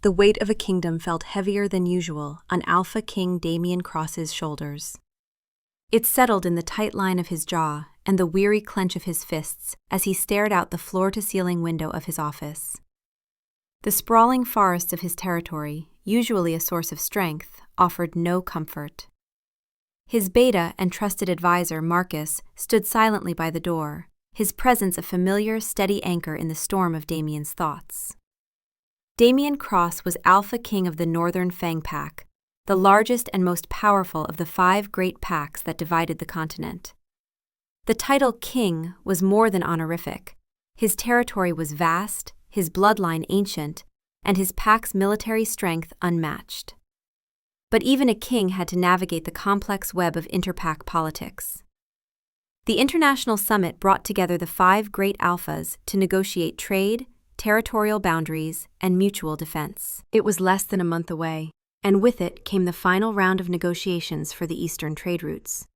The weight of a kingdom felt heavier than usual on Alpha King Damien Cross's shoulders. It settled in the tight line of his jaw and the weary clench of his fists as he stared out the floor-to-ceiling window of his office. The sprawling forests of his territory, usually a source of strength, offered no comfort. His beta and trusted advisor, Marcus, stood silently by the door, his presence a familiar, steady anchor in the storm of Damien's thoughts. Damien Cross was Alpha King of the Northern Fang Pack, the largest and most powerful of the 5 great packs that divided the continent. The title King was more than honorific. His territory was vast, his bloodline ancient, and his pack's military strength unmatched. But even a king had to navigate the complex web of interpack politics. The International Summit brought together the 5 great alphas to negotiate trade, territorial boundaries, and mutual defense. It was less than a month away, and with it came the final round of negotiations for the eastern trade routes.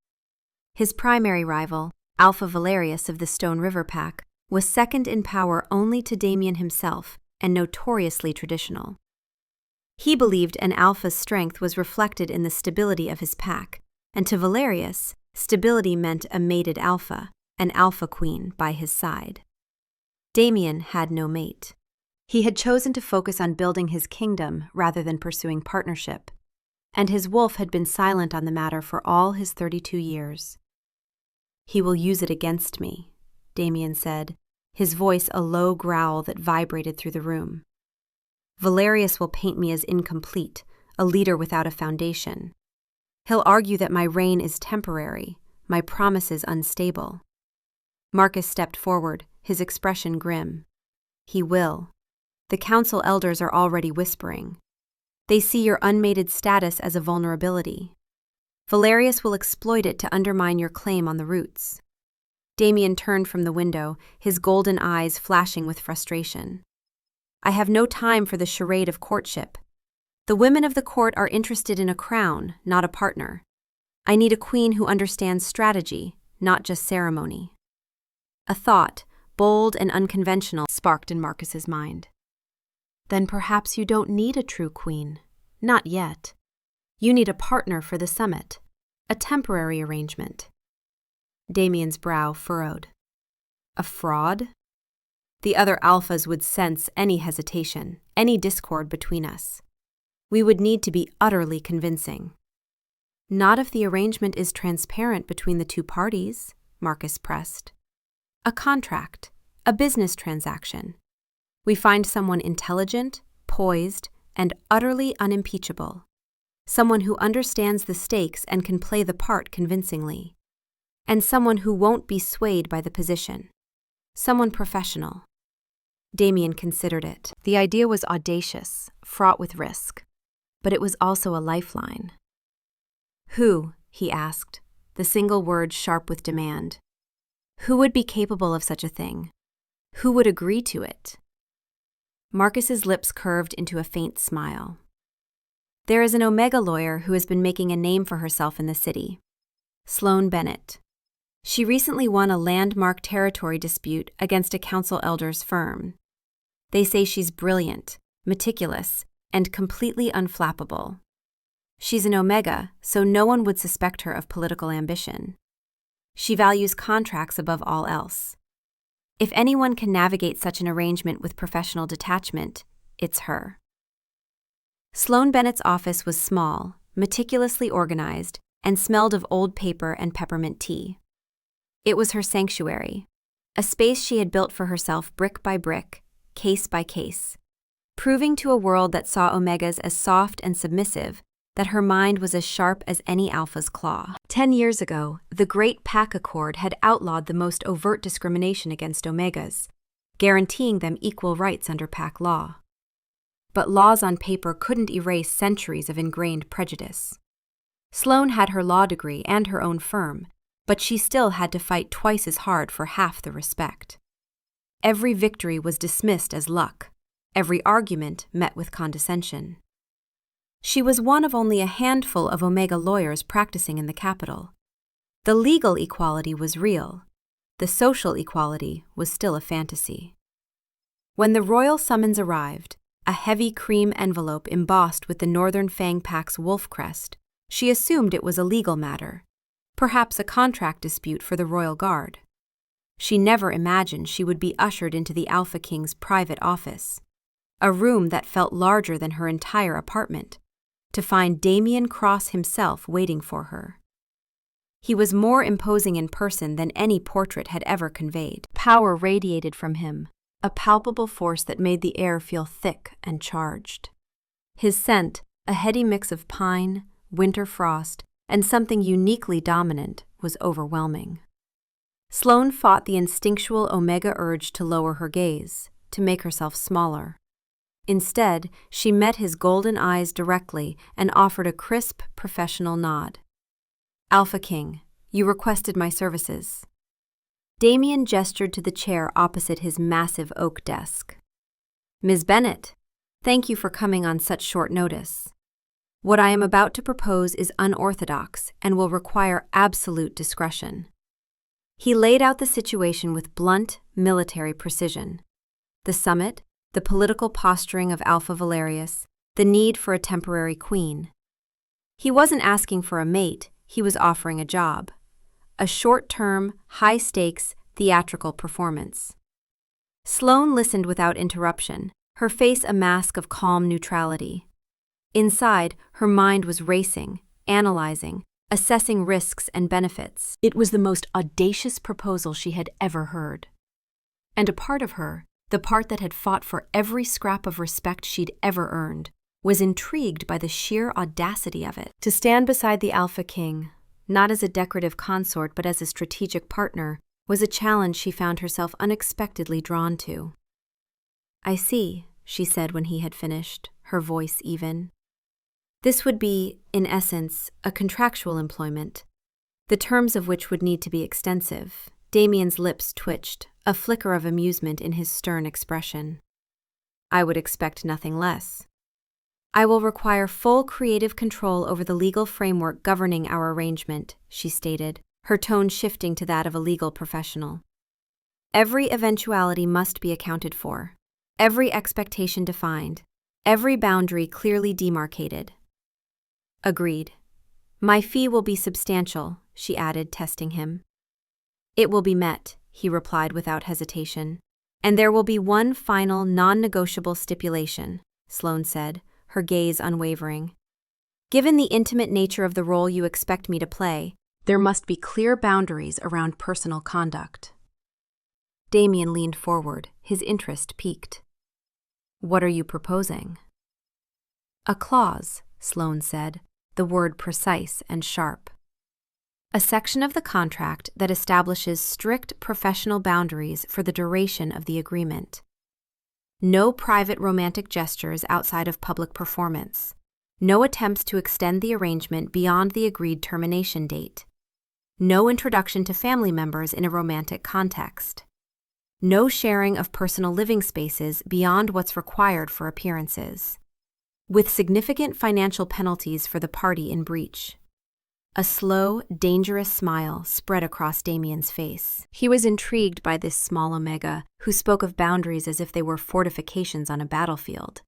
His primary rival, Alpha Valerius of the Stone River Pack, was second in power only to Damien himself and notoriously traditional. He believed an alpha's strength was reflected in the stability of his pack, and to Valerius, stability meant a mated alpha, an alpha queen by his side. Damien had no mate. He had chosen to focus on building his kingdom rather than pursuing partnership, and his wolf had been silent on the matter for all his 32 years. "He will use it against me," Damien said, his voice a low growl that vibrated through the room. "Valerius will paint me as incomplete, a leader without a foundation. He'll argue that my reign is temporary, my promises unstable." Marcus stepped forward, his expression grim. "He will. The council elders are already whispering. They see your unmated status as a vulnerability. Valerius will exploit it to undermine your claim on the roots." Damien turned from the window, his golden eyes flashing with frustration. "I have no time for the charade of courtship. The women of the court are interested in a crown, not a partner. I need a queen who understands strategy, not just ceremony." A thought, bold and unconventional, sparked in Marcus's mind. "Then perhaps you don't need a true queen. Not yet. You need a partner for the summit, a temporary arrangement." Damien's brow furrowed. "A fraud?" The other alphas would sense any hesitation, any discord between us. We would need to be utterly convincing. "Not if the arrangement is transparent between the 2 parties," Marcus pressed. "A contract, a business transaction. We find someone intelligent, poised, and utterly unimpeachable. Someone who understands the stakes and can play the part convincingly. And someone who won't be swayed by the position. Someone professional." Damien considered it. The idea was audacious, fraught with risk, but it was also a lifeline. "Who?" he asked, the single word sharp with demand. "Who would be capable of such a thing? Who would agree to it?" Marcus's lips curved into a faint smile. "There is an Omega lawyer who has been making a name for herself in the city. Sloane Bennett. She recently won a landmark territory dispute against a council elder's firm. They say she's brilliant, meticulous, and completely unflappable. She's an Omega, so no one would suspect her of political ambition. She values contracts above all else. If anyone can navigate such an arrangement with professional detachment, it's her." Sloane Bennett's office was small, meticulously organized, and smelled of old paper and peppermint tea. It was her sanctuary, a space she had built for herself brick by brick, case by case, proving to a world that saw Omegas as soft and submissive that her mind was as sharp as any alpha's claw. 10 years ago, the Great Pack Accord had outlawed the most overt discrimination against Omegas, guaranteeing them equal rights under pack law. But laws on paper couldn't erase centuries of ingrained prejudice. Sloane had her law degree and her own firm, but she still had to fight twice as hard for half the respect. Every victory was dismissed as luck, every argument met with condescension. She was one of only a handful of Omega lawyers practicing in the capital. The legal equality was real. The social equality was still a fantasy. When the royal summons arrived, a heavy cream envelope embossed with the Northern Fang Pack's wolf crest, she assumed it was a legal matter, perhaps a contract dispute for the royal guard. She never imagined she would be ushered into the Alpha King's private office, a room that felt larger than her entire apartment, to find Damien Cross himself waiting for her. He was more imposing in person than any portrait had ever conveyed. Power radiated from him, a palpable force that made the air feel thick and charged. His scent, a heady mix of pine, winter frost, and something uniquely dominant, was overwhelming. Sloane fought the instinctual omega urge to lower her gaze, to make herself smaller. Instead, she met his golden eyes directly and offered a crisp, professional nod. "Alpha King, you requested my services." Damien gestured to the chair opposite his massive oak desk. "Ms. Bennett, thank you for coming on such short notice. What I am about to propose is unorthodox and will require absolute discretion." He laid out the situation with blunt, military precision. The summit, the political posturing of Alpha Valerius, the need for a temporary queen. He wasn't asking for a mate, he was offering a job. A short-term, high-stakes, theatrical performance. Sloane listened without interruption, her face a mask of calm neutrality. Inside, her mind was racing, analyzing, assessing risks and benefits. It was the most audacious proposal she had ever heard. And a part of her, the part that had fought for every scrap of respect she'd ever earned, was intrigued by the sheer audacity of it. To stand beside the Alpha King, not as a decorative consort but as a strategic partner, was a challenge she found herself unexpectedly drawn to. "I see," she said when he had finished, her voice even. "This would be, in essence, a contractual employment, the terms of which would need to be extensive." Damien's lips twitched, a flicker of amusement in his stern expression. "I would expect nothing less. I will require full creative control over the legal framework governing our arrangement," she stated, her tone shifting to that of a legal professional. "Every eventuality must be accounted for, every expectation defined, every boundary clearly demarcated." "Agreed. My fee will be substantial," she added, testing him. "It will be met," he replied without hesitation. "And there will be one final, non-negotiable stipulation," Sloane said, her gaze unwavering. "Given the intimate nature of the role you expect me to play, there must be clear boundaries around personal conduct." Damien leaned forward, his interest piqued. "What are you proposing?" "A clause," Sloane said, the word precise and sharp. "A section of the contract that establishes strict professional boundaries for the duration of the agreement. No private romantic gestures outside of public performance. No attempts to extend the arrangement beyond the agreed termination date. No introduction to family members in a romantic context. No sharing of personal living spaces beyond what's required for appearances. With significant financial penalties for the party in breach." A slow, dangerous smile spread across Damien's face. He was intrigued by this small omega, who spoke of boundaries as if they were fortifications on a battlefield.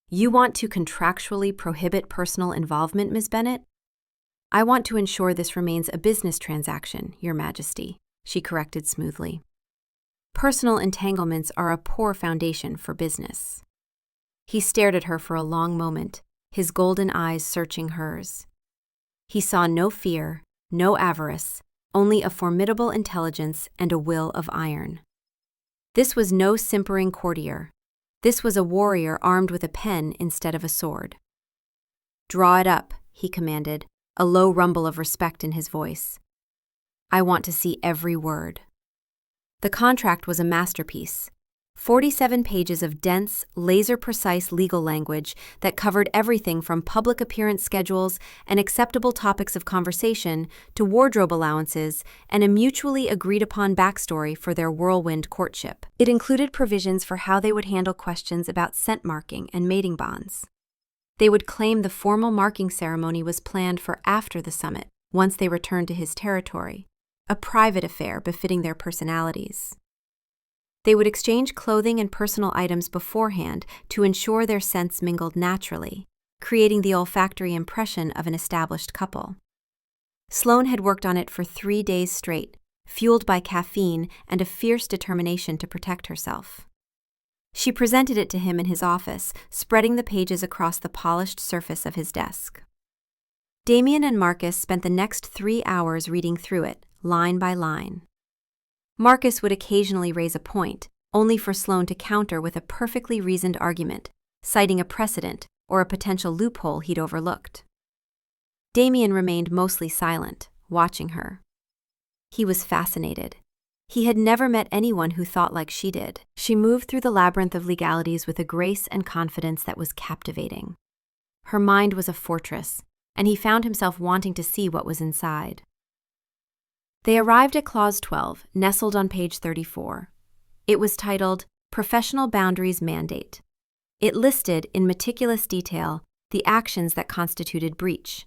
"You want to contractually prohibit personal involvement, Ms. Bennett?" "I want to ensure this remains a business transaction, Your Majesty," she corrected smoothly. "Personal entanglements are a poor foundation for business." He stared at her for a long moment, his golden eyes searching hers. He saw no fear, no avarice, only a formidable intelligence and a will of iron. This was no simpering courtier. This was a warrior armed with a pen instead of a sword. "Draw it up," he commanded, a low rumble of respect in his voice. "I want to see every word." The contract was a masterpiece. 47 pages of dense, laser-precise legal language that covered everything from public appearance schedules and acceptable topics of conversation to wardrobe allowances and a mutually agreed-upon backstory for their whirlwind courtship. It included provisions for how they would handle questions about scent marking and mating bonds. They would claim the formal marking ceremony was planned for after the summit, once they returned to his territory, a private affair befitting their personalities. They would exchange clothing and personal items beforehand to ensure their scents mingled naturally, creating the olfactory impression of an established couple. Sloane had worked on it for 3 days straight, fueled by caffeine and a fierce determination to protect herself. She presented it to him in his office, spreading the pages across the polished surface of his desk. Damien and Marcus spent the next 3 hours reading through it, line by line. Marcus would occasionally raise a point, only for Sloane to counter with a perfectly reasoned argument, citing a precedent or a potential loophole he'd overlooked. Damien remained mostly silent, watching her. He was fascinated. He had never met anyone who thought like she did. She moved through the labyrinth of legalities with a grace and confidence that was captivating. Her mind was a fortress, and he found himself wanting to see what was inside. They arrived at Clause 12, nestled on page 34. It was titled, Professional Boundaries Mandate. It listed, in meticulous detail, the actions that constituted breach.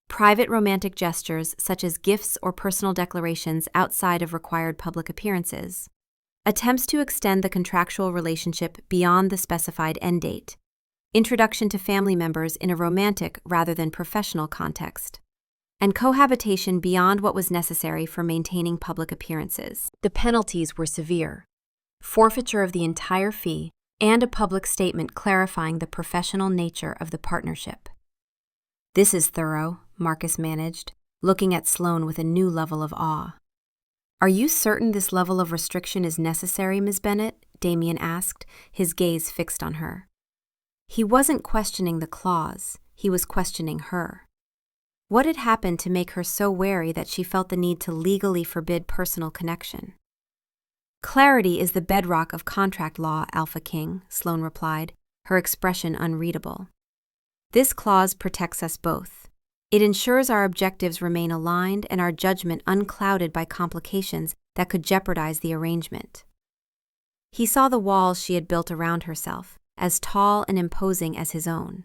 Private romantic gestures such as gifts or personal declarations outside of required public appearances. Attempts to extend the contractual relationship beyond the specified end date. Introduction to family members in a romantic rather than professional context. And cohabitation beyond what was necessary for maintaining public appearances. The penalties were severe. Forfeiture of the entire fee and a public statement clarifying the professional nature of the partnership. This is thorough, Marcus managed, looking at Sloane with a new level of awe. Are you certain this level of restriction is necessary, Ms. Bennett? Damien asked, his gaze fixed on her. He wasn't questioning the clause, he was questioning her. What had happened to make her so wary that she felt the need to legally forbid personal connection? Clarity is the bedrock of contract law, Alpha King, Sloane replied, her expression unreadable. This clause protects us both. It ensures our objectives remain aligned and our judgment unclouded by complications that could jeopardize the arrangement. He saw the walls she had built around herself, as tall and imposing as his own.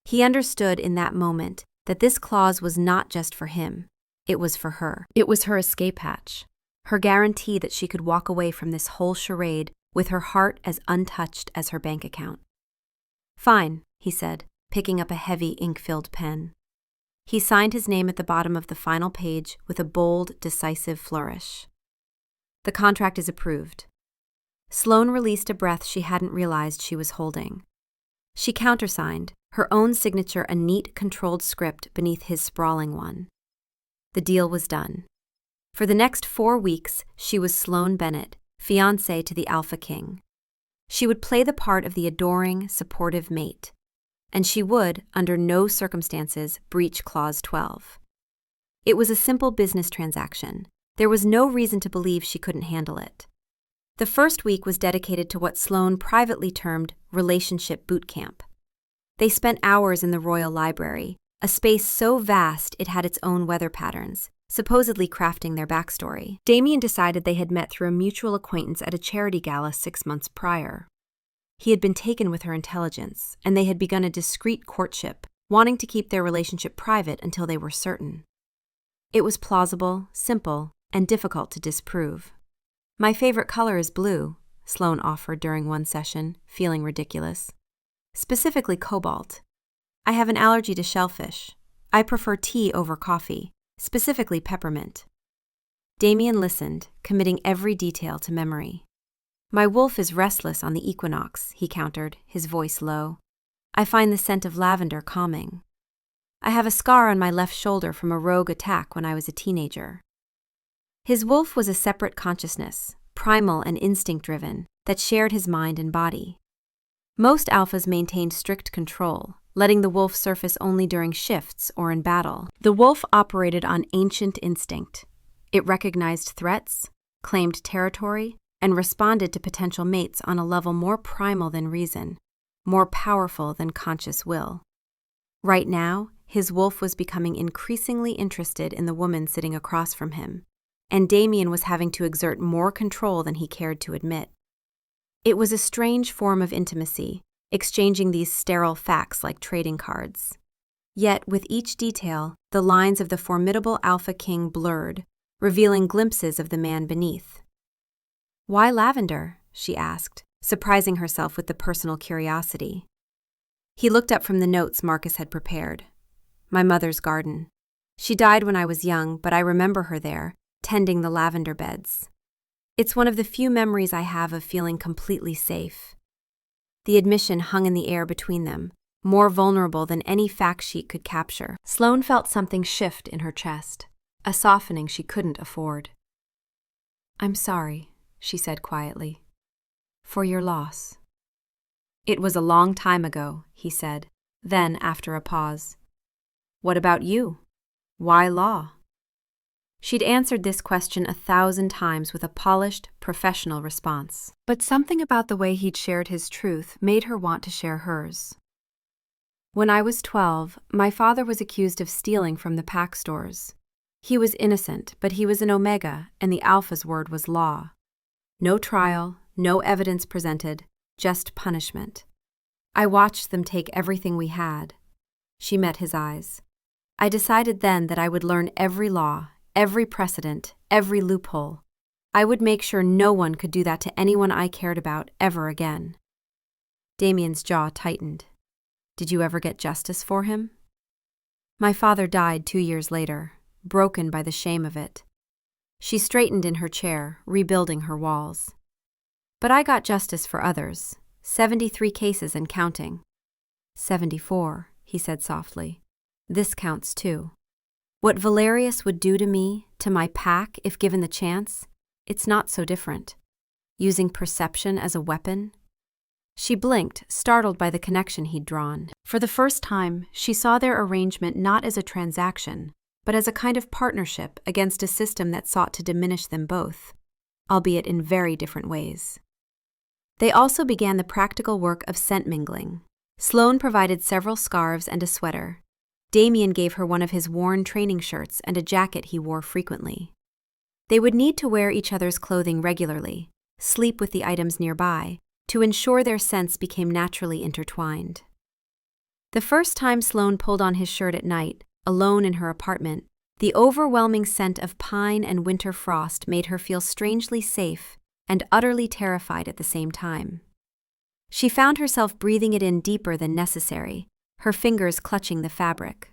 He understood in that moment that this clause was not just for him, it was for her. It was her escape hatch, her guarantee that she could walk away from this whole charade with her heart as untouched as her bank account. Fine, he said, picking up a heavy ink-filled pen. He signed his name at the bottom of the final page with a bold, decisive flourish. The contract is approved. Sloane released a breath she hadn't realized she was holding. She countersigned, her own signature a neat, controlled script beneath his sprawling one. The deal was done. For the next 4 weeks, she was Sloane Bennett, fiancée to the Alpha King. She would play the part of the adoring, supportive mate. And she would, under no circumstances, breach Clause 12. It was a simple business transaction. There was no reason to believe she couldn't handle it. The first week was dedicated to what Sloane privately termed relationship boot camp. They spent hours in the Royal Library, a space so vast it had its own weather patterns, supposedly crafting their backstory. Damien decided they had met through a mutual acquaintance at a charity gala 6 months prior. He had been taken with her intelligence, and they had begun a discreet courtship, wanting to keep their relationship private until they were certain. It was plausible, simple, and difficult to disprove. My favorite color is blue, Sloane offered during one session, feeling ridiculous. Specifically cobalt. I have an allergy to shellfish. I prefer tea over coffee, specifically peppermint. Damien listened, committing every detail to memory. My wolf is restless on the equinox, he countered, his voice low. I find the scent of lavender calming. I have a scar on my left shoulder from a rogue attack when I was a teenager. His wolf was a separate consciousness, primal and instinct-driven, that shared his mind and body. Most alphas maintained strict control, letting the wolf surface only during shifts or in battle. The wolf operated on ancient instinct. It recognized threats, claimed territory, and responded to potential mates on a level more primal than reason, more powerful than conscious will. Right now, his wolf was becoming increasingly interested in the woman sitting across from him, and Damien was having to exert more control than he cared to admit. It was a strange form of intimacy, exchanging these sterile facts like trading cards. Yet, with each detail, the lines of the formidable Alpha King blurred, revealing glimpses of the man beneath. Why lavender? she asked, surprising herself with the personal curiosity. He looked up from the notes Marcus had prepared. My mother's garden. She died when I was young, but I remember her there, tending the lavender beds. It's one of the few memories I have of feeling completely safe. The admission hung in the air between them, more vulnerable than any fact sheet could capture. Sloane felt something shift in her chest, a softening she couldn't afford. "I'm sorry," she said quietly, "for your loss." "It was a long time ago," he said. Then, after a pause, "What about you? Why law?" She'd answered this question 1,000 times with a polished, professional response. But something about the way he'd shared his truth made her want to share hers. "When I was 12, my father was accused of stealing from the pack stores. He was innocent, but he was an Omega, and the Alpha's word was law. No trial, no evidence presented, just punishment. I watched them take everything we had." She met his eyes. "I decided then that I would learn every law, every precedent, every loophole. I would make sure no one could do that to anyone I cared about ever again." Damien's jaw tightened. "Did you ever get justice for him?" "My father died 2 years later, broken by the shame of it." She straightened in her chair, rebuilding her walls. "But I got justice for others, 73 cases and counting." 74, he said softly. "This counts too. What Valerius would do to me, to my pack, if given the chance, it's not so different. Using perception as a weapon." She blinked, startled by the connection he'd drawn. For the first time, she saw their arrangement not as a transaction, but as a kind of partnership against a system that sought to diminish them both, albeit in very different ways. They also began the practical work of scent mingling. Sloane provided several scarves and a sweater. Damien gave her one of his worn training shirts and a jacket he wore frequently. They would need to wear each other's clothing regularly, sleep with the items nearby, to ensure their scents became naturally intertwined. The first time Sloane pulled on his shirt at night, alone in her apartment, the overwhelming scent of pine and winter frost made her feel strangely safe and utterly terrified at the same time. She found herself breathing it in deeper than necessary, her fingers clutching the fabric.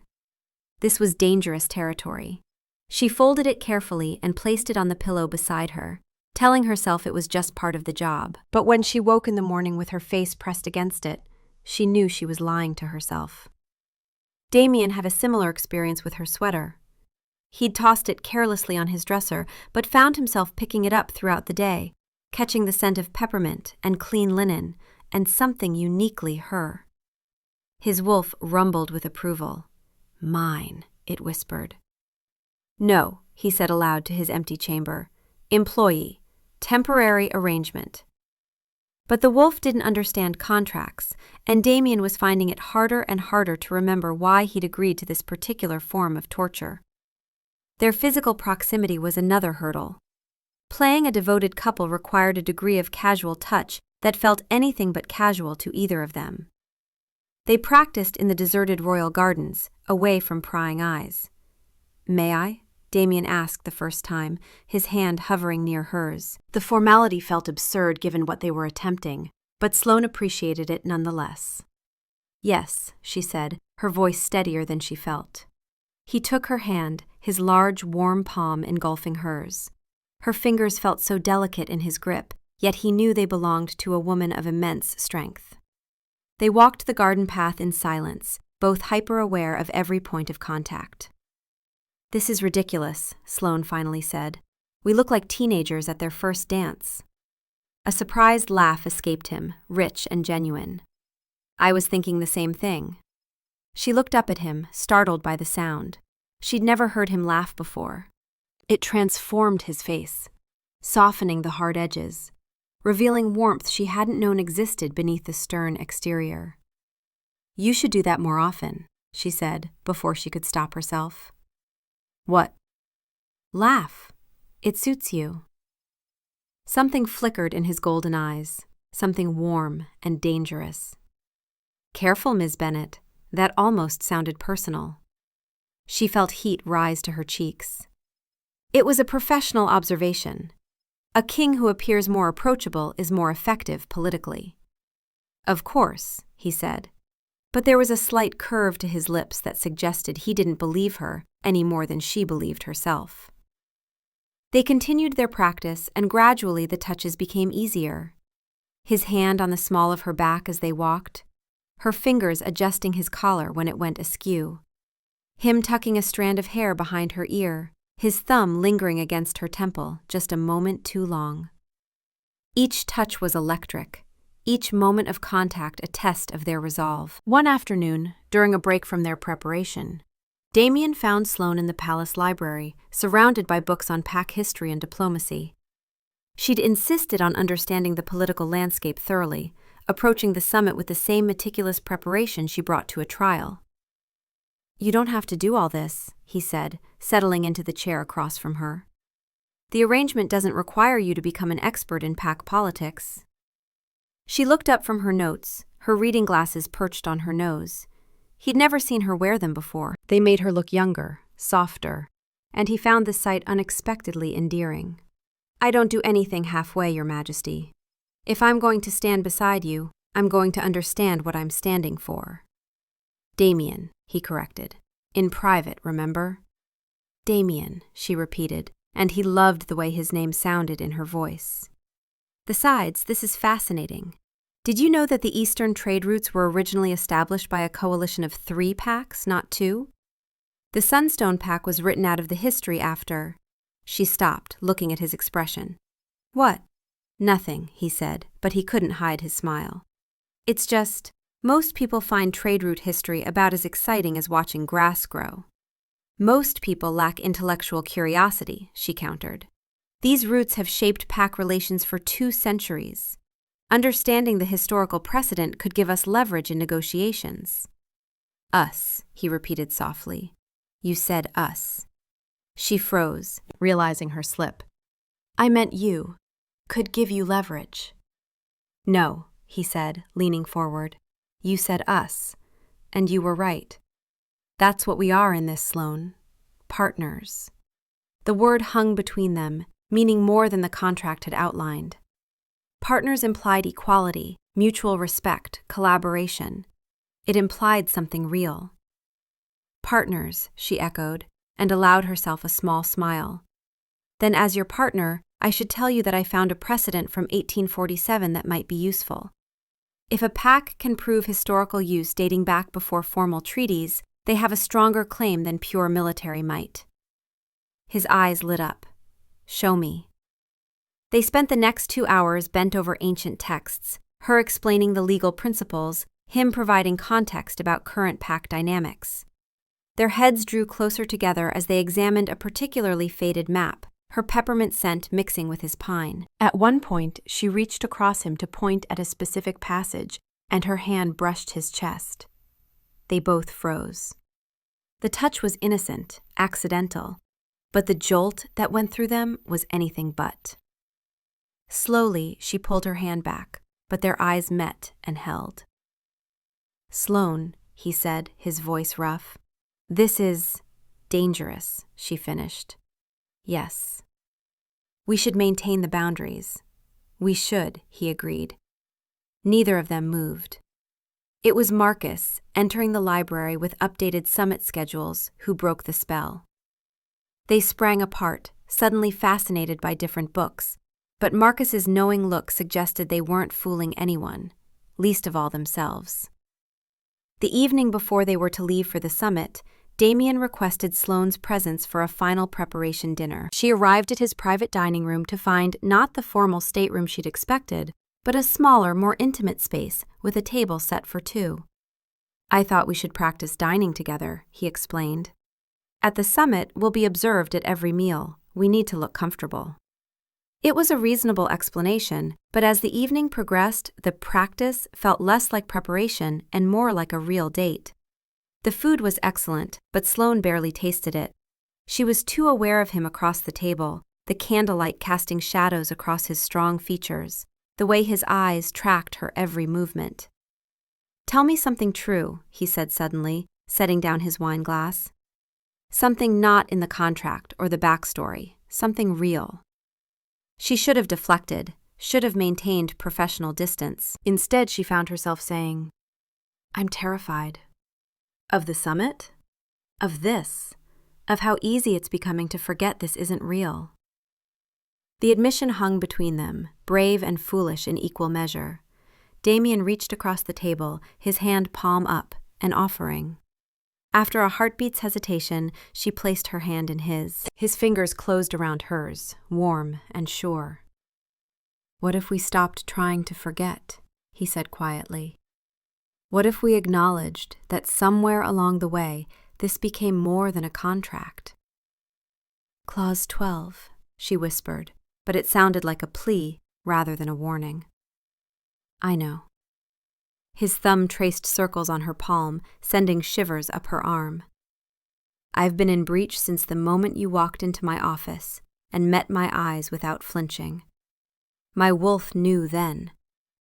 This was dangerous territory. She folded it carefully and placed it on the pillow beside her, telling herself it was just part of the job. But when she woke in the morning with her face pressed against it, she knew she was lying to herself. Damien had a similar experience with her sweater. He'd tossed it carelessly on his dresser, but found himself picking it up throughout the day, catching the scent of peppermint and clean linen, and something uniquely her. His wolf rumbled with approval. "Mine," it whispered. "No," he said aloud to his empty chamber. "Employee. Temporary arrangement." But the wolf didn't understand contracts, and Damien was finding it harder and harder to remember why he'd agreed to this particular form of torture. Their physical proximity was another hurdle. Playing a devoted couple required a degree of casual touch that felt anything but casual to either of them. They practiced in the deserted royal gardens, away from prying eyes. "May I?" Damien asked the first time, his hand hovering near hers. The formality felt absurd given what they were attempting, but Sloane appreciated it nonetheless. "Yes," she said, her voice steadier than she felt. He took her hand, his large, warm palm engulfing hers. Her fingers felt so delicate in his grip, yet he knew they belonged to a woman of immense strength. They walked the garden path in silence, both hyper-aware of every point of contact. "This is ridiculous," Sloane finally said. "We look like teenagers at their first dance." A surprised laugh escaped him, rich and genuine. "I was thinking the same thing." She looked up at him, startled by the sound. She'd never heard him laugh before. It transformed his face, softening the hard edges, revealing warmth she hadn't known existed beneath the stern exterior. "You should do that more often," she said, before she could stop herself. "What?" "Laugh. It suits you." Something flickered in his golden eyes, something warm and dangerous. "Careful, Ms. Bennet. That almost sounded personal." She felt heat rise to her cheeks. It was a professional observation. A king who appears more approachable is more effective politically. Of course, he said. But there was a slight curve to his lips that suggested he didn't believe her any more than she believed herself. They continued their practice, and gradually the touches became easier. His hand on the small of her back as they walked, her fingers adjusting his collar when it went askew. Him tucking a strand of hair behind her ear, his thumb lingering against her temple just a moment too long. Each touch was electric, each moment of contact a test of their resolve. One afternoon, during a break from their preparation, Damien found Sloane in the palace library, surrounded by books on Pack history and diplomacy. She'd insisted on understanding the political landscape thoroughly, approaching the summit with the same meticulous preparation she brought to a trial. "You don't have to do all this," he said, settling into the chair across from her. "The arrangement doesn't require you to become an expert in Pack politics." She looked up from her notes, her reading glasses perched on her nose. He'd never seen her wear them before. They made her look younger, softer, and he found the sight unexpectedly endearing. "I don't do anything halfway, Your Majesty. If I'm going to stand beside you, I'm going to understand what I'm standing for." "Damien," he corrected. "In private, remember?" "Damien," she repeated, and he loved the way his name sounded in her voice. "Besides, this is fascinating. Did you know that the Eastern trade routes were originally established by a coalition of 3 packs, not 2? The Sunstone Pack was written out of the history after—" She stopped, looking at his expression. "What?" "Nothing," he said, but he couldn't hide his smile. "It's just, most people find trade route history about as exciting as watching grass grow." "Most people lack intellectual curiosity," she countered. "These routes have shaped pack relations for 2 centuries. Understanding the historical precedent could give us leverage in negotiations." "Us," he repeated softly. "You said us." She froze, realizing her slip. "I meant you. Could give you leverage." "No," he said, leaning forward. "You said us, and you were right. That's what we are in this, Sloane. Partners." The word hung between them, meaning more than the contract had outlined. Partners implied equality, mutual respect, collaboration. It implied something real. "Partners," she echoed, and allowed herself a small smile. "Then as your partner, I should tell you that I found a precedent from 1847 that might be useful. If a pack can prove historical use dating back before formal treaties, they have a stronger claim than pure military might." His eyes lit up. "Show me." They spent the next 2 hours bent over ancient texts, her explaining the legal principles, him providing context about current pack dynamics. Their heads drew closer together as they examined a particularly faded map, her peppermint scent mixing with his pine. At one point, she reached across him to point at a specific passage, and her hand brushed his chest. They both froze. The touch was innocent, accidental, but the jolt that went through them was anything but. Slowly, she pulled her hand back, but their eyes met and held. "Sloane," he said, his voice rough. "This is dangerous," she finished. "Yes." "We should maintain the boundaries." "We should," he agreed. Neither of them moved. It was Marcus, entering the library with updated summit schedules, who broke the spell. They sprang apart, suddenly fascinated by different books, but Marcus's knowing look suggested they weren't fooling anyone, least of all themselves. The evening before they were to leave for the summit, Damien requested Sloane's presence for a final preparation dinner. She arrived at his private dining room to find not the formal stateroom she'd expected, but a smaller, more intimate space with a table set for 2. "I thought we should practice dining together," he explained. "At the summit, we'll be observed at every meal. We need to look comfortable." It was a reasonable explanation, but as the evening progressed, the practice felt less like preparation and more like a real date. The food was excellent, but Sloane barely tasted it. She was too aware of him across the table, the candlelight casting shadows across his strong features, the way his eyes tracked her every movement. "Tell me something true," he said suddenly, setting down his wine glass. "Something not in the contract or the backstory, something real." She should have deflected, should have maintained professional distance. Instead, she found herself saying, "I'm terrified." Of the summit? Of this? Of how easy it's becoming to forget this isn't real. The admission hung between them, brave and foolish in equal measure. Damien reached across the table, his hand palm up, an offering. After a heartbeat's hesitation, she placed her hand in his. His fingers closed around hers, warm and sure. "What if we stopped trying to forget?" he said quietly. "What if we acknowledged that somewhere along the way, this became more than a contract?" "Clause 12, she whispered, but it sounded like a plea rather than a warning. "I know." His thumb traced circles on her palm, sending shivers up her arm. "I've been in breach since the moment you walked into my office and met my eyes without flinching. My wolf knew then.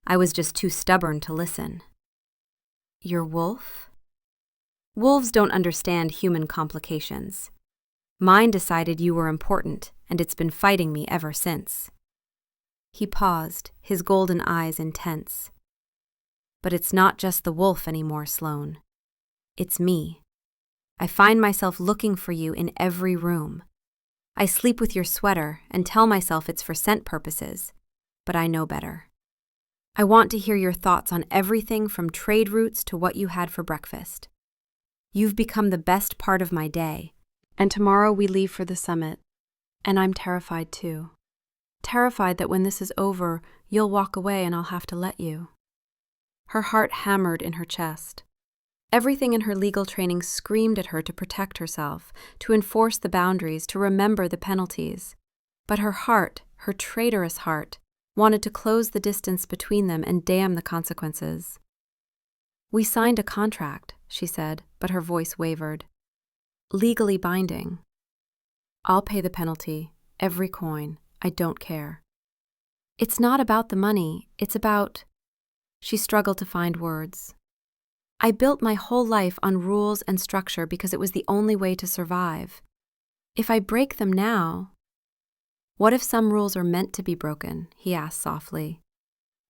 I was just too stubborn to listen." "Your wolf?" "Wolves don't understand human complications. Mine decided you were important, and it's been fighting me ever since." He paused, his golden eyes intense. "But it's not just the wolf anymore, Sloane. It's me. I find myself looking for you in every room. I sleep with your sweater and tell myself it's for scent purposes, but I know better. I want to hear your thoughts on everything from trade routes to what you had for breakfast. You've become the best part of my day, and tomorrow we leave for the summit, and I'm terrified too. Terrified that when this is over, you'll walk away and I'll have to let you." Her heart hammered in her chest. Everything in her legal training screamed at her to protect herself, to enforce the boundaries, to remember the penalties. But her heart, her traitorous heart, wanted to close the distance between them and damn the consequences. "We signed a contract," she said, but her voice wavered. "Legally binding. I'll pay the penalty, every coin. I don't care. It's not about the money, it's about—" She struggled to find words. "I built my whole life on rules and structure because it was the only way to survive. If I break them now—" "What if some rules are meant to be broken?" he asked softly.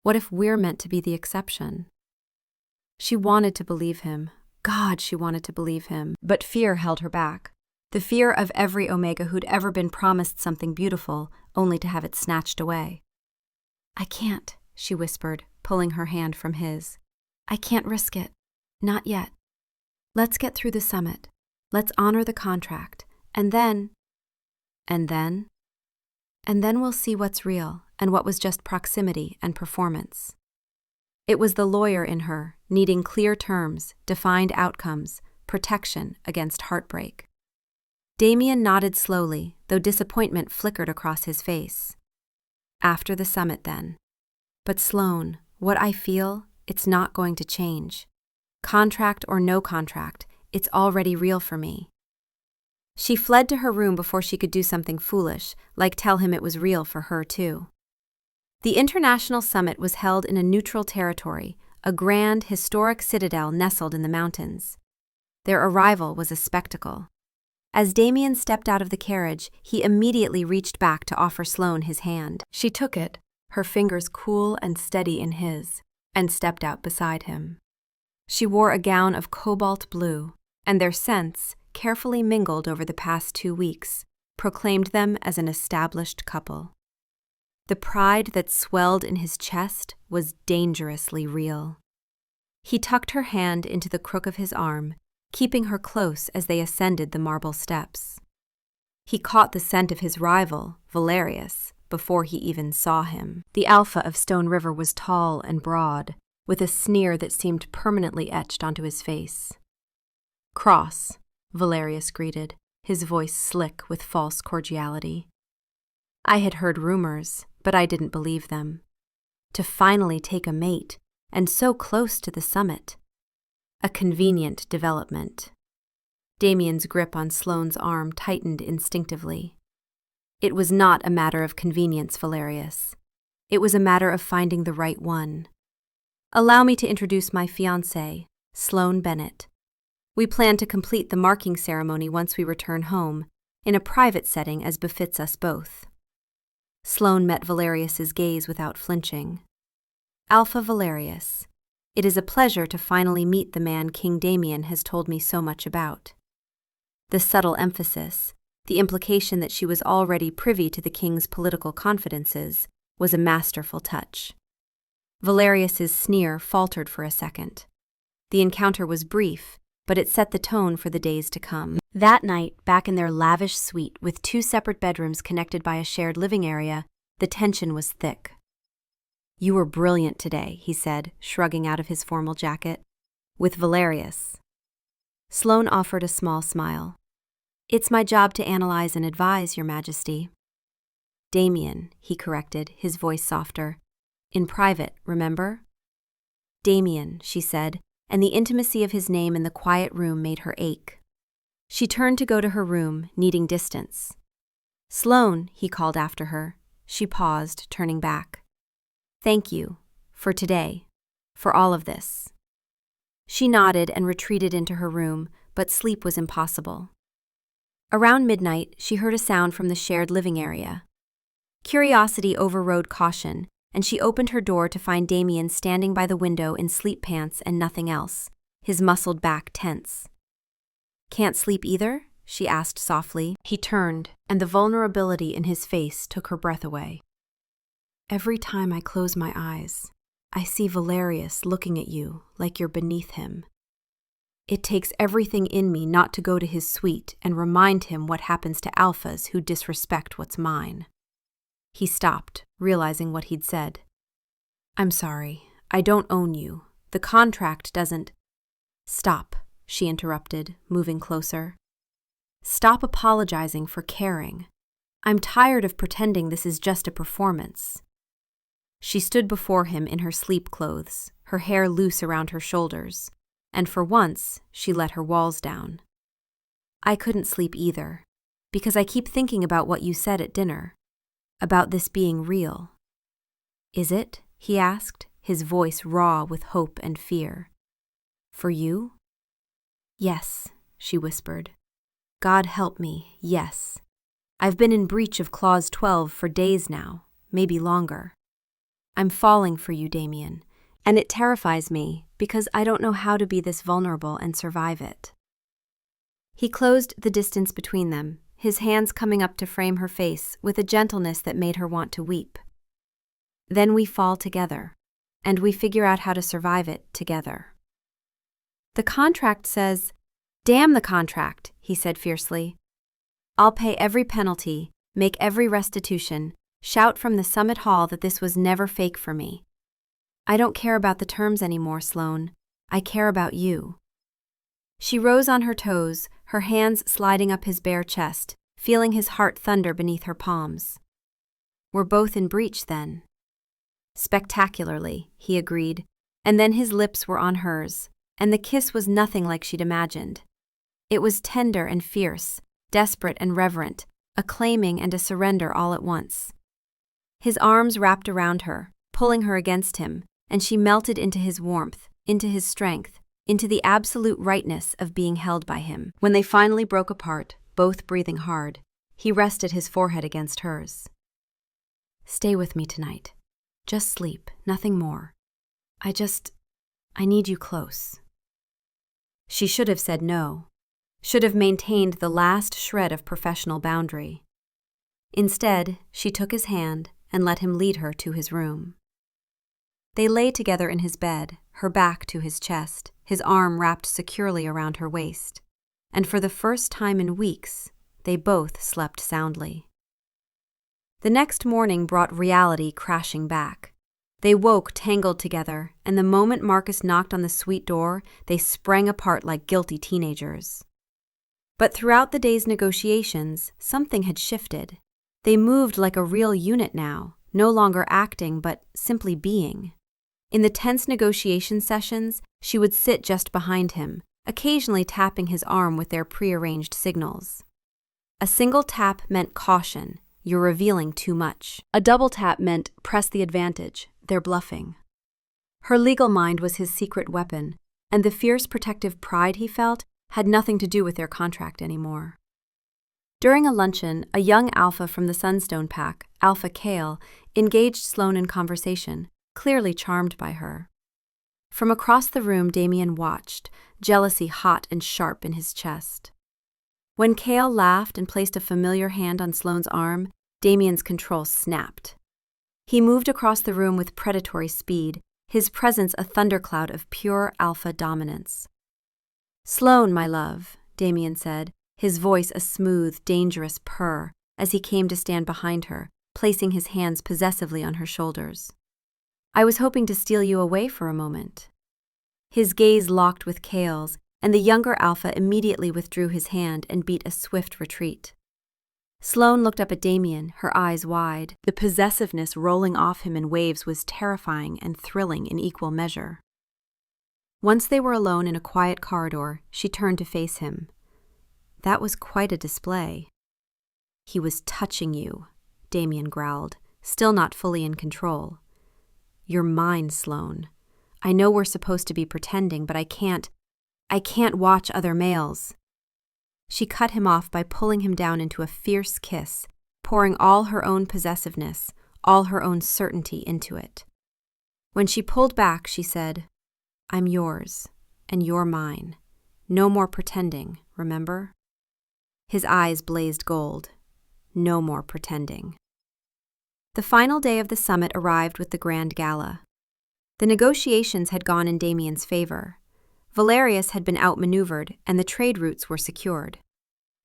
"What if we're meant to be the exception?" She wanted to believe him. God, she wanted to believe him. But fear held her back. The fear of every Omega who'd ever been promised something beautiful, only to have it snatched away. "I can't," she whispered, pulling her hand from his. "I can't risk it. Not yet. Let's get through the summit. Let's honor the contract. And then—" "And then?" "And then we'll see what's real and what was just proximity and performance." It was the lawyer in her, needing clear terms, defined outcomes, protection against heartbreak. Damien nodded slowly, though disappointment flickered across his face. "After the summit, then. But Sloane, what I feel, it's not going to change. Contract or no contract, it's already real for me." She fled to her room before she could do something foolish, like tell him it was real for her too. The international summit was held in a neutral territory, a grand, historic citadel nestled in the mountains. Their arrival was a spectacle. As Damien stepped out of the carriage, he immediately reached back to offer Sloane his hand. She took it, her fingers cool and steady in his, and stepped out beside him. She wore a gown of cobalt blue, and their scents, carefully mingled over the past 2 weeks, proclaimed them as an established couple. The pride that swelled in his chest was dangerously real. He tucked her hand into the crook of his arm, keeping her close as they ascended the marble steps. He caught the scent of his rival, Valerius, before he even saw him. The Alpha of Stone River was tall and broad, with a sneer that seemed permanently etched onto his face. "Cross," Valerius greeted, his voice slick with false cordiality. I had heard rumors, but I didn't believe them. To finally take a mate, and so close to the summit. A convenient development. Damien's grip on Sloane's arm tightened instinctively. It was not a matter of convenience, Valerius. It was a matter of finding the right one. Allow me to introduce my fiancé, Sloane Bennett. We plan to complete the marking ceremony once we return home, in a private setting as befits us both. Sloane met Valerius's gaze without flinching. Alpha Valerius, it is a pleasure to finally meet the man King Damien has told me so much about. The subtle emphasis, the implication that she was already privy to the king's political confidences, was a masterful touch. Valerius's sneer faltered for a second. The encounter was brief, but it set the tone for the days to come. That night, back in their lavish suite with 2 separate bedrooms connected by a shared living area, the tension was thick. "You were brilliant today," he said, shrugging out of his formal jacket. "With Valerius." Sloane offered a small smile. "It's my job to analyze and advise, Your Majesty." "Damien," he corrected, his voice softer. "In private, remember?" "Damien," she said, and the intimacy of his name in the quiet room made her ache. She turned to go to her room, needing distance. "Sloane," he called after her. She paused, turning back. "Thank you. For today. For all of this." She nodded and retreated into her room, but sleep was impossible. Around midnight, she heard a sound from the shared living area. Curiosity overrode caution, and she opened her door to find Damien standing by the window in sleep pants and nothing else, his muscled back tense. "Can't sleep either?" she asked softly. He turned, and the vulnerability in his face took her breath away. "Every time I close my eyes, I see Valerius looking at you like you're beneath him. It takes everything in me not to go to his suite and remind him what happens to alphas who disrespect what's mine." He stopped, realizing what he'd said. "I'm sorry. I don't own you. The contract doesn't—" "Stop," she interrupted, moving closer. "Stop apologizing for caring. I'm tired of pretending this is just a performance." She stood before him in her sleep clothes, her hair loose around her shoulders, and for once, she let her walls down. "I couldn't sleep either, because I keep thinking about what you said at dinner. About this being real." "Is it?" he asked, his voice raw with hope and fear. "For you?" "Yes," she whispered. "God help me, yes. I've been in breach of Clause 12 for days now, maybe longer. I'm falling for you, Damien, and it terrifies me because I don't know how to be this vulnerable and survive it." He closed the distance between them, his hands coming up to frame her face with a gentleness that made her want to weep. "Then we fall together, and we figure out how to survive it together." "The contract says—" "Damn the contract," he said fiercely. "I'll pay every penalty, make every restitution, shout from the summit hall that this was never fake for me. I don't care about the terms anymore, Sloane. I care about you." She rose on her toes, her hands sliding up his bare chest, feeling his heart thunder beneath her palms. "We're both in breach, then." "Spectacularly," he agreed, and then his lips were on hers, and the kiss was nothing like she'd imagined. It was tender and fierce, desperate and reverent, a claiming and a surrender all at once. His arms wrapped around her, pulling her against him, and she melted into his warmth, into his strength, into the absolute rightness of being held by him. When they finally broke apart, both breathing hard, he rested his forehead against hers. "Stay with me tonight. Just sleep, nothing more. I need you close." She should have said no, should have maintained the last shred of professional boundary. Instead, she took his hand and let him lead her to his room. They lay together in his bed, her back to his chest, his arm wrapped securely around her waist, and for the first time in weeks, they both slept soundly. The next morning brought reality crashing back. They woke tangled together, and the moment Marcus knocked on the suite door, they sprang apart like guilty teenagers. But throughout the day's negotiations, something had shifted. They moved like a real unit now, no longer acting but simply being. In the tense negotiation sessions, she would sit just behind him, occasionally tapping his arm with their prearranged signals. A single tap meant caution, you're revealing too much. A double tap meant press the advantage, they're bluffing. Her legal mind was his secret weapon, and the fierce protective pride he felt had nothing to do with their contract anymore. During a luncheon, a young alpha from the Sunstone Pack, Alpha Kale, engaged Sloane in conversation, clearly charmed by her. From across the room, Damien watched, jealousy hot and sharp in his chest. When Kale laughed and placed a familiar hand on Sloane's arm, Damien's control snapped. He moved across the room with predatory speed, his presence a thundercloud of pure alpha dominance. "Sloane, my love," Damien said, his voice a smooth, dangerous purr, as he came to stand behind her, placing his hands possessively on her shoulders. "I was hoping to steal you away for a moment." His gaze locked with Kale's, and the younger alpha immediately withdrew his hand and beat a swift retreat. Sloane looked up at Damien, her eyes wide. The possessiveness rolling off him in waves was terrifying and thrilling in equal measure. Once they were alone in a quiet corridor, she turned to face him. That was quite a display. "He was touching you," Damien growled, still not fully in control. "You're mine, Sloane. I know we're supposed to be pretending, but I can't watch other males." She cut him off by pulling him down into a fierce kiss, pouring all her own possessiveness, all her own certainty into it. When she pulled back, she said, "I'm yours, and you're mine. No more pretending, remember?" His eyes blazed gold. No more pretending. The final day of the summit arrived with the grand gala. The negotiations had gone in Damien's favor. Valerius had been outmaneuvered, and the trade routes were secured.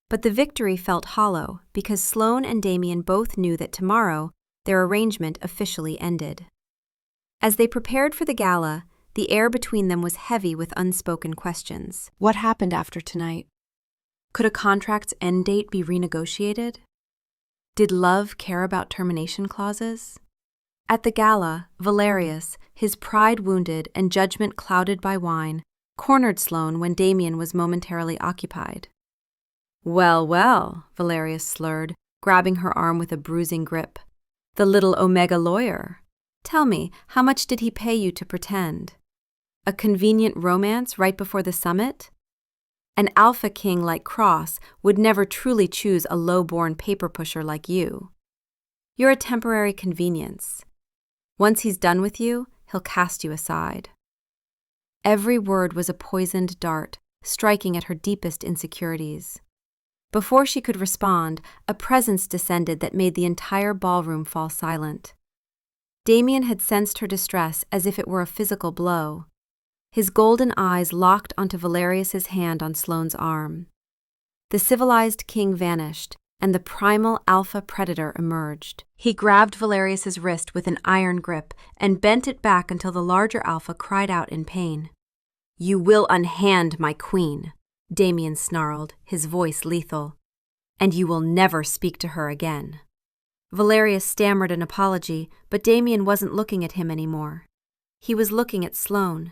But the victory felt hollow because Sloane and Damien both knew that tomorrow their arrangement officially ended. As they prepared for the gala, the air between them was heavy with unspoken questions. What happened after tonight? Could a contract's end date be renegotiated? Did love care about termination clauses? At the gala, Valerius, his pride wounded and judgment clouded by wine, cornered Sloane when Damien was momentarily occupied. "Well, well," Valerius slurred, grabbing her arm with a bruising grip. "The little Omega lawyer. Tell me, how much did he pay you to pretend? A convenient romance right before the summit? An alpha king like Cross would never truly choose a low-born paper pusher like you. You're a temporary convenience. Once he's done with you, he'll cast you aside." Every word was a poisoned dart, striking at her deepest insecurities. Before she could respond, a presence descended that made the entire ballroom fall silent. Damien had sensed her distress as if it were a physical blow. His golden eyes locked onto Valerius's hand on Sloane's arm. The civilized king vanished, and the primal alpha predator emerged. He grabbed Valerius's wrist with an iron grip and bent it back until the larger alpha cried out in pain. "You will unhand my queen," Damien snarled, his voice lethal. "And you will never speak to her again." Valerius stammered an apology, but Damien wasn't looking at him anymore. He was looking at Sloane.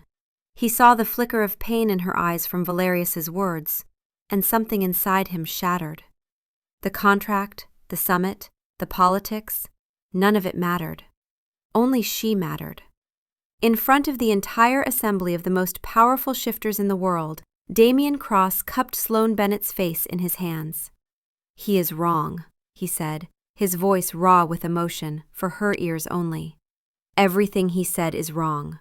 He saw the flicker of pain in her eyes from Valerius's words, and something inside him shattered. The contract, the summit, the politics, none of it mattered. Only she mattered. In front of the entire assembly of the most powerful shifters in the world, Damien Cross cupped Sloane Bennett's face in his hands. "He is wrong," he said, his voice raw with emotion, for her ears only. "Everything he said is wrong.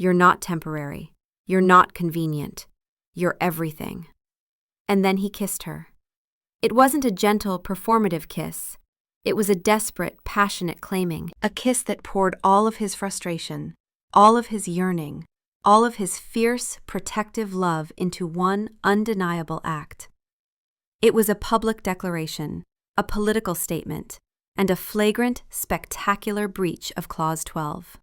You're not temporary. You're not convenient. You're everything." And then he kissed her. It wasn't a gentle, performative kiss. It was a desperate, passionate claiming, a kiss that poured all of his frustration, all of his yearning, all of his fierce, protective love into one undeniable act. It was a public declaration, a political statement, and a flagrant, spectacular breach of Clause 12.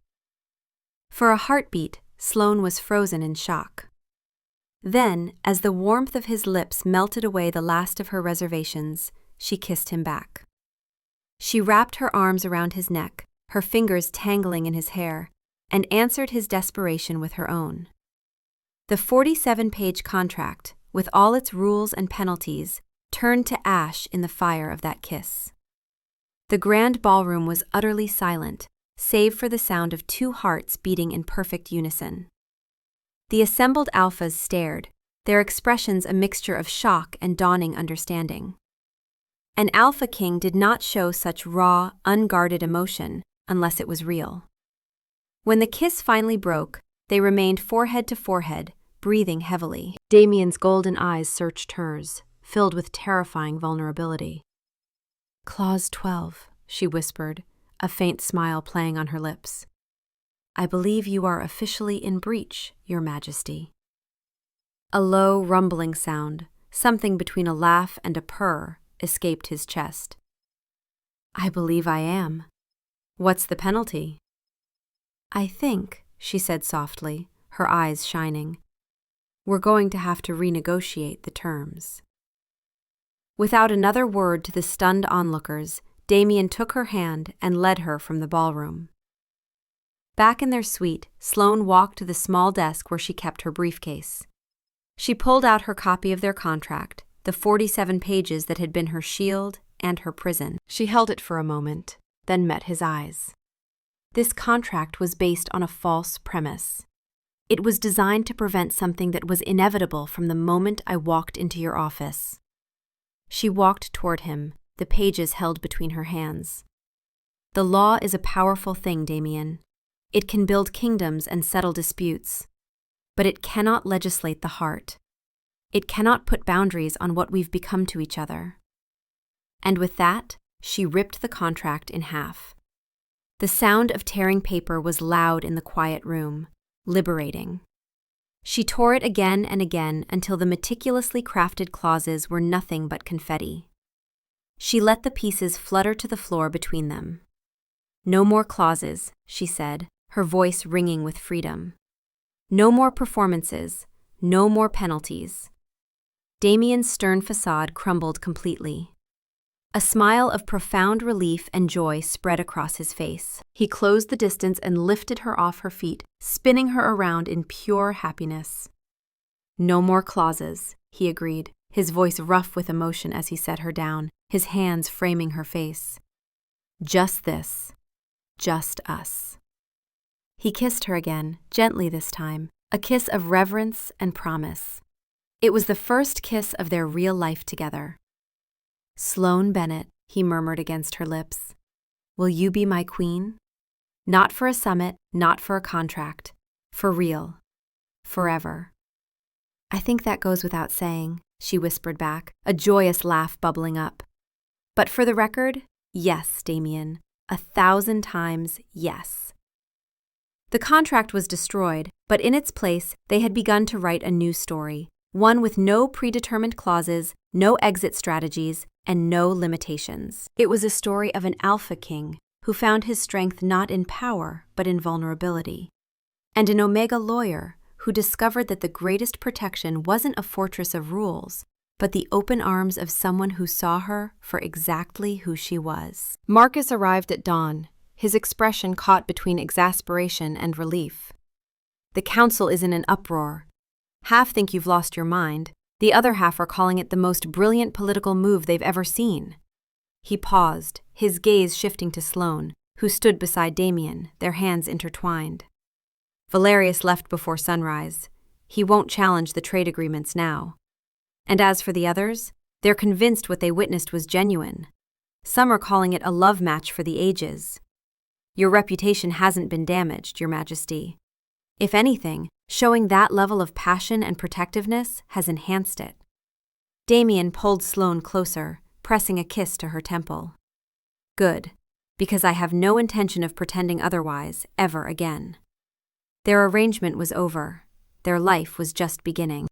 For a heartbeat, Sloane was frozen in shock. Then, as the warmth of his lips melted away the last of her reservations, she kissed him back. She wrapped her arms around his neck, her fingers tangling in his hair, and answered his desperation with her own. The 47-page contract, with all its rules and penalties, turned to ash in the fire of that kiss. The grand ballroom was utterly silent, save for the sound of two hearts beating in perfect unison. The assembled alphas stared, their expressions a mixture of shock and dawning understanding. An alpha king did not show such raw, unguarded emotion unless it was real. When the kiss finally broke, they remained forehead to forehead, breathing heavily. Damien's golden eyes searched hers, filled with terrifying vulnerability. "Clause 12, she whispered, a faint smile playing on her lips. "I believe you are officially in breach, Your Majesty." A low, rumbling sound, something between a laugh and a purr, escaped his chest. "I believe I am. What's the penalty?" "I think," she said softly, her eyes shining, "we're going to have to renegotiate the terms." Without another word to the stunned onlookers, Damien took her hand and led her from the ballroom. Back in their suite, Sloane walked to the small desk where she kept her briefcase. She pulled out her copy of their contract, the 47 pages that had been her shield and her prison. She held it for a moment, then met his eyes. This contract was based on a false premise. It was designed to prevent something that was inevitable from the moment I walked into your office. She walked toward him, the pages held between her hands. "The law is a powerful thing, Damien. It can build kingdoms and settle disputes. But it cannot legislate the heart. It cannot put boundaries on what we've become to each other." And with that, she ripped the contract in half. The sound of tearing paper was loud in the quiet room, liberating. She tore it again and again until the meticulously crafted clauses were nothing but confetti. She let the pieces flutter to the floor between them. "No more clauses," she said, her voice ringing with freedom. "No more performances, no more penalties." Damien's stern facade crumbled completely. A smile of profound relief and joy spread across his face. He closed the distance and lifted her off her feet, spinning her around in pure happiness. "No more clauses," he agreed, his voice rough with emotion as he set her down, his hands framing her face. "Just this. Just us." He kissed her again, gently this time, a kiss of reverence and promise. It was the first kiss of their real life together. "Sloane Bennett," he murmured against her lips. "Will you be my queen? Not for a summit, not for a contract. For real. Forever." "I think that goes without saying," she whispered back, a joyous laugh bubbling up. "But for the record, yes, Damien. 1,000 times yes." The contract was destroyed, but in its place, they had begun to write a new story, one with no predetermined clauses, no exit strategies, and no limitations. It was a story of an alpha king who found his strength not in power, but in vulnerability, and an omega lawyer who discovered that the greatest protection wasn't a fortress of rules, but the open arms of someone who saw her for exactly who she was. Marcus arrived at dawn, his expression caught between exasperation and relief. "The council is in an uproar. Half think you've lost your mind. The other half are calling it the most brilliant political move they've ever seen." He paused, his gaze shifting to Sloane, who stood beside Damien, their hands intertwined. "Valerius left before sunrise. He won't challenge the trade agreements now. And as for the others, they're convinced what they witnessed was genuine. Some are calling it a love match for the ages. Your reputation hasn't been damaged, Your Majesty. If anything, showing that level of passion and protectiveness has enhanced it." Damien pulled Sloane closer, pressing a kiss to her temple. "Good, because I have no intention of pretending otherwise ever again." Their arrangement was over. Their life was just beginning.